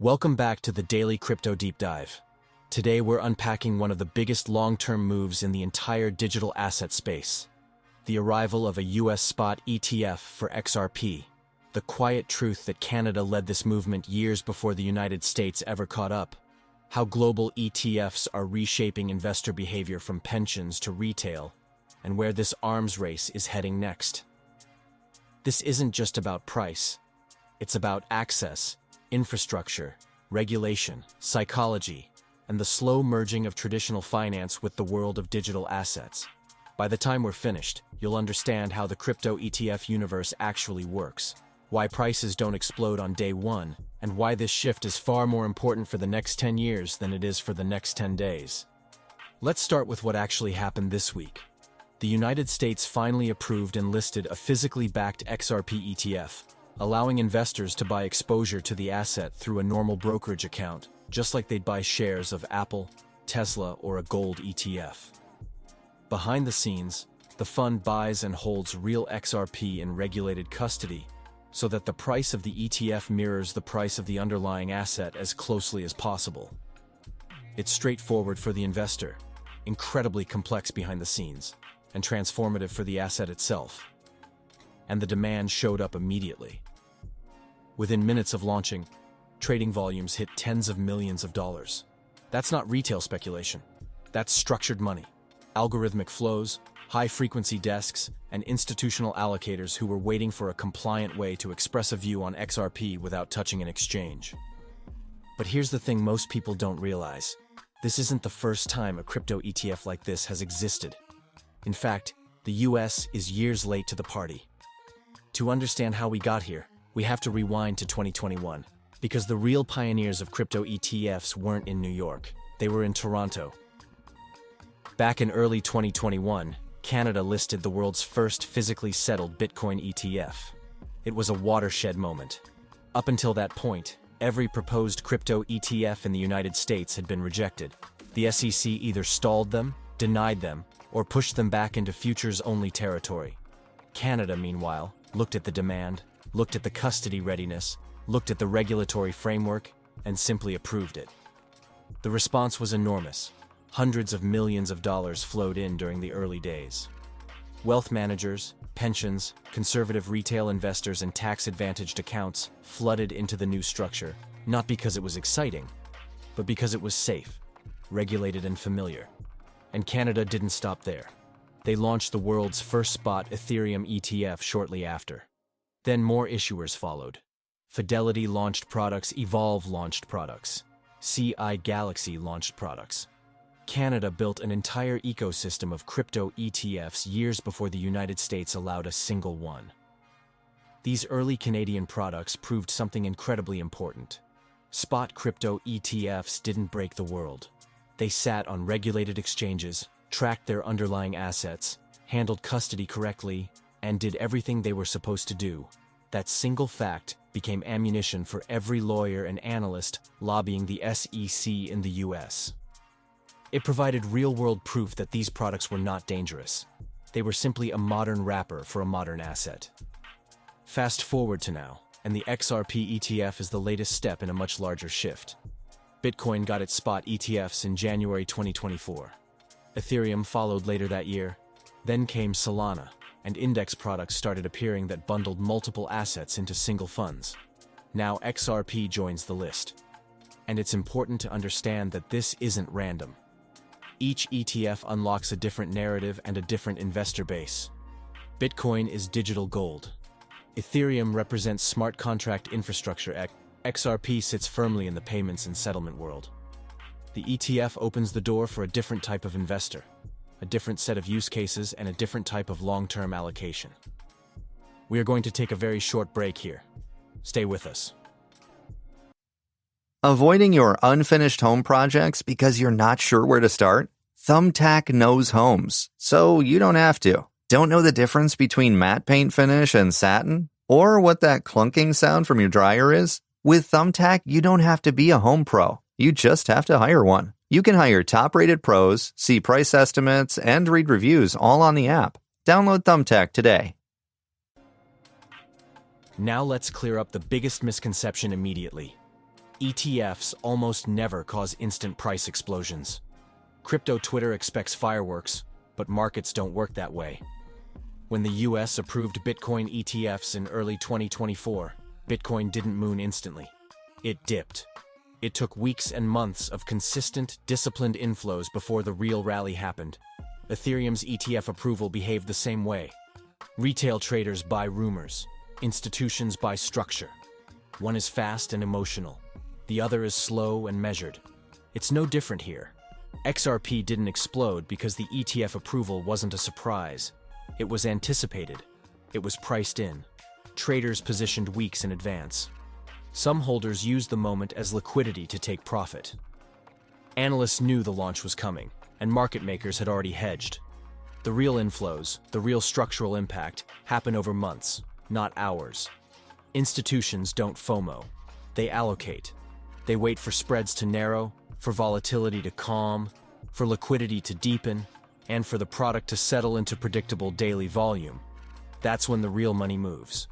Welcome back to the Daily Crypto Deep Dive. Today we're unpacking one of the biggest long-term moves in the entire digital asset space. The arrival of a US spot ETF for XRP. The quiet truth that Canada led this movement years before the United States ever caught up. How global ETFs are reshaping investor behavior from pensions to retail, and where this arms race is heading next. This isn't just about price. It's about access, infrastructure, regulation, psychology, and the slow merging of traditional finance with the world of digital assets. By the time we're finished, you'll understand how the crypto ETF universe actually works, why prices don't explode on day one, and why this shift is far more important for the next 10 years than it is for the next 10 days. Let's start with what actually happened this week. The United States finally approved and listed a physically backed XRP ETF, allowing investors to buy exposure to the asset through a normal brokerage account, just like they'd buy shares of Apple, Tesla, or a gold ETF. Behind the scenes, the fund buys and holds real XRP in regulated custody, so that the price of the ETF mirrors the price of the underlying asset as closely as possible. It's straightforward for the investor, incredibly complex behind the scenes, and transformative for the asset itself. And the demand showed up immediately. Within minutes of launching, trading volumes hit tens of millions of dollars. That's not retail speculation. That's structured money. Algorithmic flows, high-frequency desks, and institutional allocators who were waiting for a compliant way to express a view on XRP without touching an exchange. But here's the thing most people don't realize. This isn't the first time a crypto ETF like this has existed. In fact, the US is years late to the party. To understand how we got here, we have to rewind to 2021, because the real pioneers of crypto ETFs weren't in New York, they were in Toronto. Back in early 2021, Canada listed the world's first physically settled Bitcoin ETF. It was a watershed moment. Up until that point, every proposed crypto ETF in the United States had been rejected. The SEC either stalled them, denied them, or pushed them back into futures-only territory. Canada, meanwhile, looked at the demand, looked at the custody readiness, looked at the regulatory framework, and simply approved it. The response was enormous. Hundreds of millions of dollars flowed in during the early days. Wealth managers, pensions, conservative retail investors, and tax-advantaged accounts flooded into the new structure, not because it was exciting, but because it was safe, regulated, and familiar. And Canada didn't stop there. They launched the world's first spot Ethereum ETF shortly after. Then more issuers followed. Fidelity launched products, Evolve launched products, CI Galaxy launched products. Canada built an entire ecosystem of crypto ETFs years before the United States allowed a single one. These early Canadian products proved something incredibly important. Spot crypto ETFs didn't break the world. They sat on regulated exchanges, tracked their underlying assets, handled custody correctly, and did everything they were supposed to do. That single fact became ammunition for every lawyer and analyst lobbying the SEC in the US. It provided real-world proof that these products were not dangerous. They were simply a modern wrapper for a modern asset. Fast forward to now, and the XRP ETF is the latest step in a much larger shift. Bitcoin got its spot ETFs in January 2024. Ethereum followed later that year. Then came Solana, and index products started appearing that bundled multiple assets into single funds. Now XRP joins the list. And it's important to understand that this isn't random. Each ETF unlocks a different narrative and a different investor base. Bitcoin is digital gold. Ethereum represents smart contract infrastructure. XRP sits firmly in the payments and settlement world. The ETF opens the door for a different type of investor, a different set of use cases, and a different type of long-term allocation. We are going to take a very short break here. Stay with us. Avoiding your unfinished home projects because you're not sure where to start? Thumbtack knows homes, so you don't have to. Don't know the difference between matte paint finish and satin? Or what that clunking sound from your dryer is? With Thumbtack, you don't have to be a home pro. You just have to hire one. You can hire top-rated pros, see price estimates, and read reviews all on the app. Download Thumbtack today. Now let's clear up the biggest misconception immediately. ETFs almost never cause instant price explosions. Crypto Twitter expects fireworks, but markets don't work that way. When the US approved Bitcoin ETFs in early 2024, Bitcoin didn't moon instantly. It dipped. It took weeks and months of consistent, disciplined inflows before the real rally happened. Ethereum's ETF approval behaved the same way. Retail traders buy rumors. Institutions buy structure. One is fast and emotional. The other is slow and measured. It's no different here. XRP didn't explode because the ETF approval wasn't a surprise. It was anticipated. It was priced in. Traders positioned weeks in advance. Some holders used the moment as liquidity to take profit. Analysts knew the launch was coming, and market makers had already hedged. The real inflows, the real structural impact, happen over months, not hours. Institutions don't FOMO. They allocate. They wait for spreads to narrow, for volatility to calm, for liquidity to deepen, and for the product to settle into predictable daily volume. That's when the real money moves.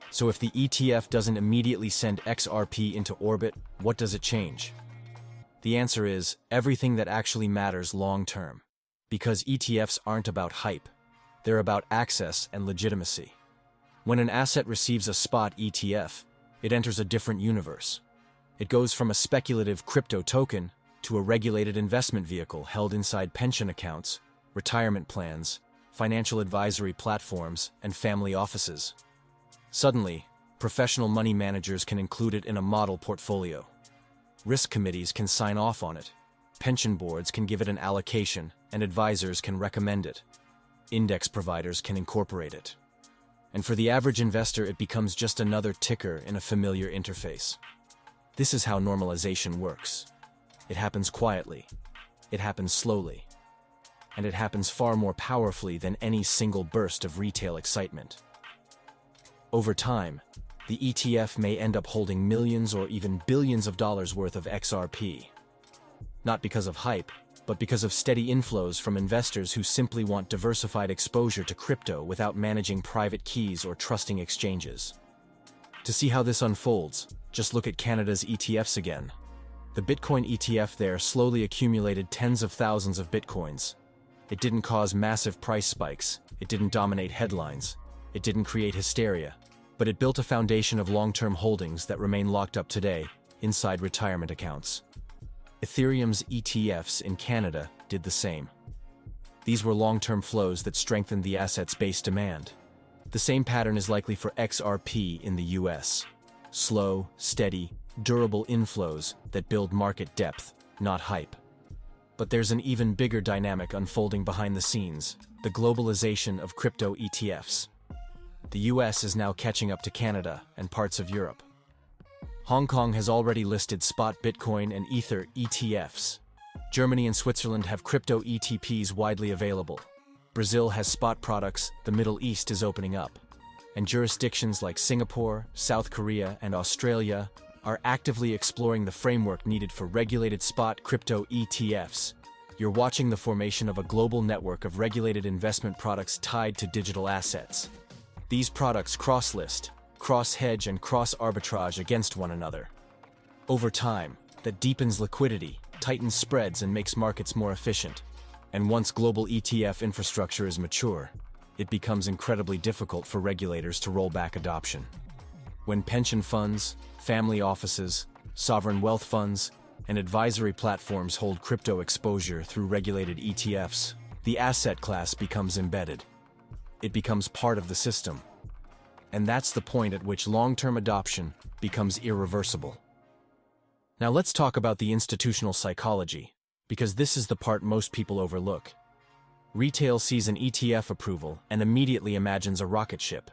So if the ETF doesn't immediately send XRP into orbit, what does it change? The answer is everything that actually matters long-term. Because ETFs aren't about hype. They're about access and legitimacy. When an asset receives a spot ETF, it enters a different universe. It goes from a speculative crypto token to a regulated investment vehicle held inside pension accounts, retirement plans, financial advisory platforms, and family offices. Suddenly, professional money managers can include it in a model portfolio. Risk committees can sign off on it. Pension boards can give it an allocation, and advisors can recommend it. Index providers can incorporate it. And for the average investor, it becomes just another ticker in a familiar interface. This is how normalization works. It happens quietly. It happens slowly. And it happens far more powerfully than any single burst of retail excitement. Over time, the ETF may end up holding millions or even billions of dollars worth of XRP. Not because of hype, but because of steady inflows from investors who simply want diversified exposure to crypto without managing private keys or trusting exchanges. To see how this unfolds, just look at Canada's ETFs again. The Bitcoin ETF there slowly accumulated tens of thousands of Bitcoins. It didn't cause massive price spikes, it didn't dominate headlines, it didn't create hysteria, but it built a foundation of long-term holdings that remain locked up today, inside retirement accounts. Ethereum's ETFs in Canada did the same. These were long-term flows that strengthened the asset's base demand. The same pattern is likely for XRP in the US. Slow, steady, durable inflows that build market depth, not hype. But there's an even bigger dynamic unfolding behind the scenes, the globalization of crypto ETFs. The US is now catching up to Canada and parts of Europe. Hong Kong has already listed spot Bitcoin and Ether ETFs. Germany and Switzerland have crypto ETPs widely available. Brazil has spot products, the Middle East is opening up. And jurisdictions like Singapore, South Korea, and Australia are actively exploring the framework needed for regulated spot crypto ETFs. You're watching the formation of a global network of regulated investment products tied to digital assets. These products cross-list, cross-hedge, and cross-arbitrage against one another. Over time, that deepens liquidity, tightens spreads, and makes markets more efficient. And once global ETF infrastructure is mature, it becomes incredibly difficult for regulators to roll back adoption. When pension funds, family offices, sovereign wealth funds, and advisory platforms hold crypto exposure through regulated ETFs, the asset class becomes embedded. It becomes part of the system. And that's the point at which long-term adoption becomes irreversible. Now let's talk about the institutional psychology, because this is the part most people overlook. Retail sees an ETF approval and immediately imagines a rocket ship.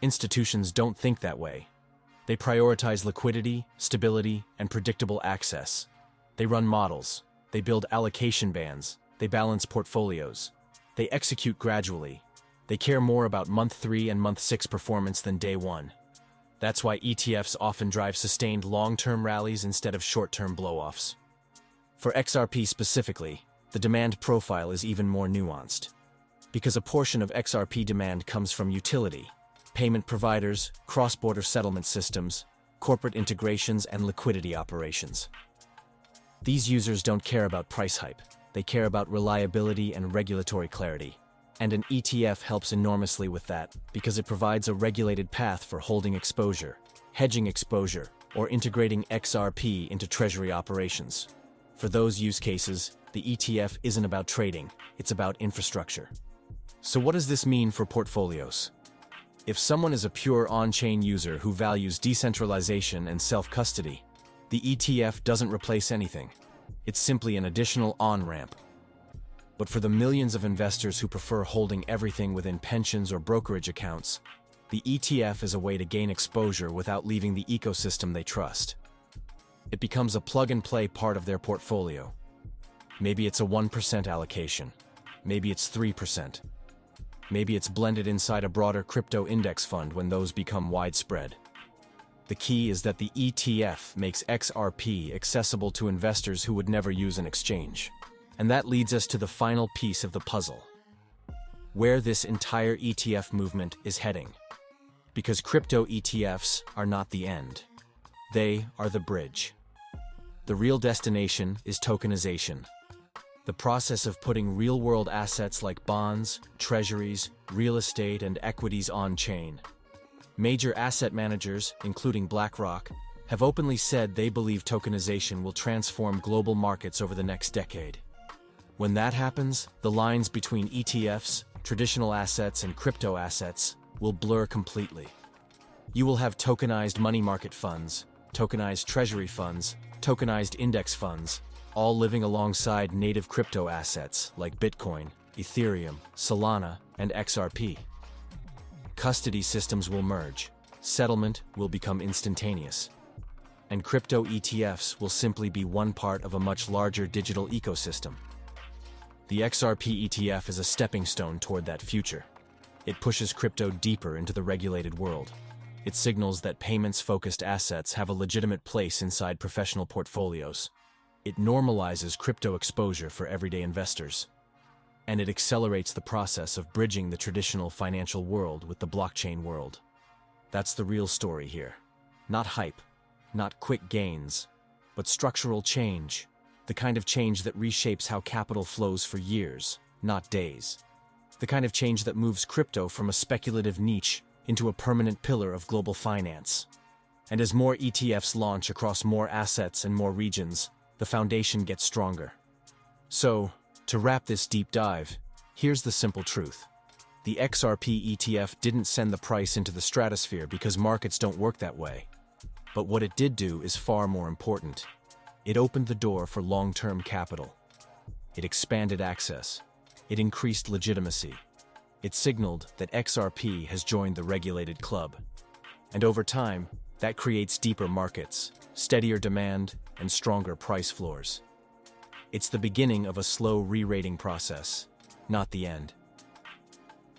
Institutions don't think that way. They prioritize liquidity, stability, and predictable access. They run models. They build allocation bands. They balance portfolios. They execute gradually. They care more about month 3 and month 6 performance than day 1. That's why ETFs often drive sustained long-term rallies instead of short-term blow-offs. For XRP specifically, the demand profile is even more nuanced. Because a portion of XRP demand comes from utility, payment providers, cross-border settlement systems, corporate integrations, and liquidity operations. These users don't care about price hype. They care about reliability and regulatory clarity. And an ETF helps enormously with that because it provides a regulated path for holding exposure, hedging exposure, or integrating XRP into treasury operations. For those use cases, the ETF isn't about trading, it's about infrastructure. So what does this mean for portfolios? If someone is a pure on-chain user who values decentralization and self-custody, the ETF doesn't replace anything. It's simply an additional on-ramp. But for the millions of investors who prefer holding everything within pensions or brokerage accounts, the ETF is a way to gain exposure without leaving the ecosystem they trust. It becomes a plug-and-play part of their portfolio. Maybe it's a 1% allocation. Maybe it's 3%. Maybe it's blended inside a broader crypto index fund when those become widespread. The key is that the ETF makes XRP accessible to investors who would never use an exchange. And that leads us to the final piece of the puzzle, where this entire ETF movement is heading. Because crypto ETFs are not the end. They are the bridge. The real destination is tokenization. The process of putting real-world assets like bonds, treasuries, real estate, and equities on-chain. Major asset managers, including BlackRock, have openly said they believe tokenization will transform global markets over the next decade. When that happens, the lines between ETFs, traditional assets, and crypto assets will blur completely. You will have tokenized money market funds, tokenized treasury funds, tokenized index funds, all living alongside native crypto assets like Bitcoin, Ethereum, Solana, and XRP. Custody systems will merge, settlement will become instantaneous, and crypto ETFs will simply be one part of a much larger digital ecosystem. The XRP ETF is a stepping stone toward that future. It pushes crypto deeper into the regulated world. It signals that payments-focused assets have a legitimate place inside professional portfolios. It normalizes crypto exposure for everyday investors. And it accelerates the process of bridging the traditional financial world with the blockchain world. That's the real story here. Not hype, not quick gains, but structural change. The kind of change that reshapes how capital flows for years, not days. The kind of change that moves crypto from a speculative niche into a permanent pillar of global finance. And as more ETFs launch across more assets and more regions, the foundation gets stronger. So, to wrap this deep dive, here's the simple truth. The XRP ETF didn't send the price into the stratosphere because markets don't work that way. But what it did do is far more important. It opened the door for long-term capital. It expanded access. It increased legitimacy. It signaled that XRP has joined the regulated club. And over time, that creates deeper markets, steadier demand, and stronger price floors. It's the beginning of a slow re-rating process, not the end.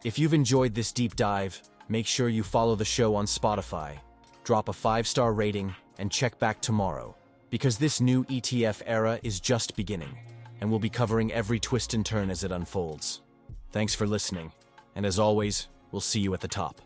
If you've enjoyed this deep dive, make sure you follow the show on Spotify, drop a 5-star rating, and check back tomorrow, because this new ETF era is just beginning, and we'll be covering every twist and turn as it unfolds. Thanks for listening, and as always, we'll see you at the top.